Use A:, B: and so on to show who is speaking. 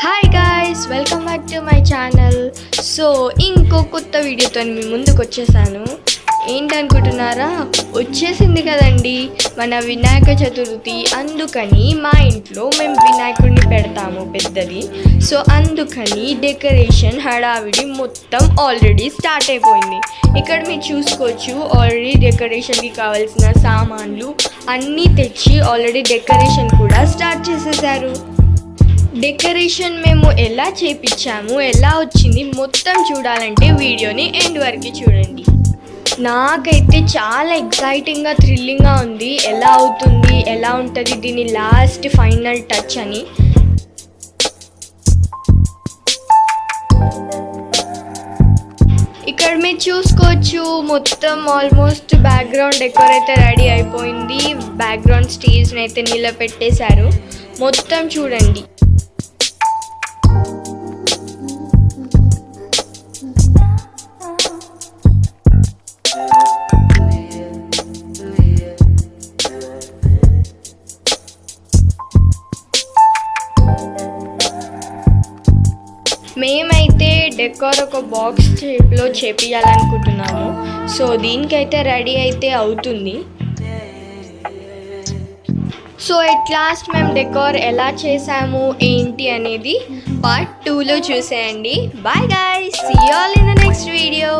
A: Hi guys, welcome back to my channel. So ఇంకో కొత్త వీడియోతో మీ ముందుకు వచ్చేసాను. ఏంటనుకుంటున్నారా, వచ్చేసింది కదండి మన వినాయక చతుర్థి. అందుకని మా ఇంట్లో మేము వినాయకుడిని పెడతాము పెద్దది. సో అందుకని డెకరేషన్ హడావిడి మొత్తం ఆల్రెడీ స్టార్ట్ అయిపోయింది. ఇక్కడ మీరు చూసుకోవచ్చు, ఆల్రెడీ డెకరేషన్కి కావాల్సిన సామాన్లు అన్నీ తెచ్చి ఆల్రెడీ డెకరేషన్ కూడా స్టార్ట్ చేసేసారు. డెకరేషన్ మేము ఎలా చేపించాము, ఎలా వచ్చింది మొత్తం చూడాలంటే వీడియోని ఎండ్ వరకు చూడండి. నాకైతే చాలా ఎక్సైటింగ్గా థ్రిల్లింగ్గా ఉంది. ఎలా అవుతుంది, ఎలా ఉంటుంది దీని లాస్ట్ ఫైనల్ టచ్ అని. ఇక్కడ మీరు చూసుకోవచ్చు, మొత్తం ఆల్మోస్ట్ బ్యాక్గ్రౌండ్ డెకోర్ అయితే రెడీ అయిపోయింది. బ్యాక్గ్రౌండ్ స్టేజ్ని అయితే నిలబెట్టేశారు. మొత్తం చూడండి. మేమైతే డెకోర్ ఒక బాక్స్ షేప్లో చేపియాలనుకుంటున్నాము. సో దీనికైతే రెడీ అయితే అవుతుంది. సో ఎట్ లాస్ట్ మేము డెకోర్ ఎలా చేసాము ఏంటి అనేది పార్ట్ 2లో చూసేయండి. Bye guys, see you all in the next video.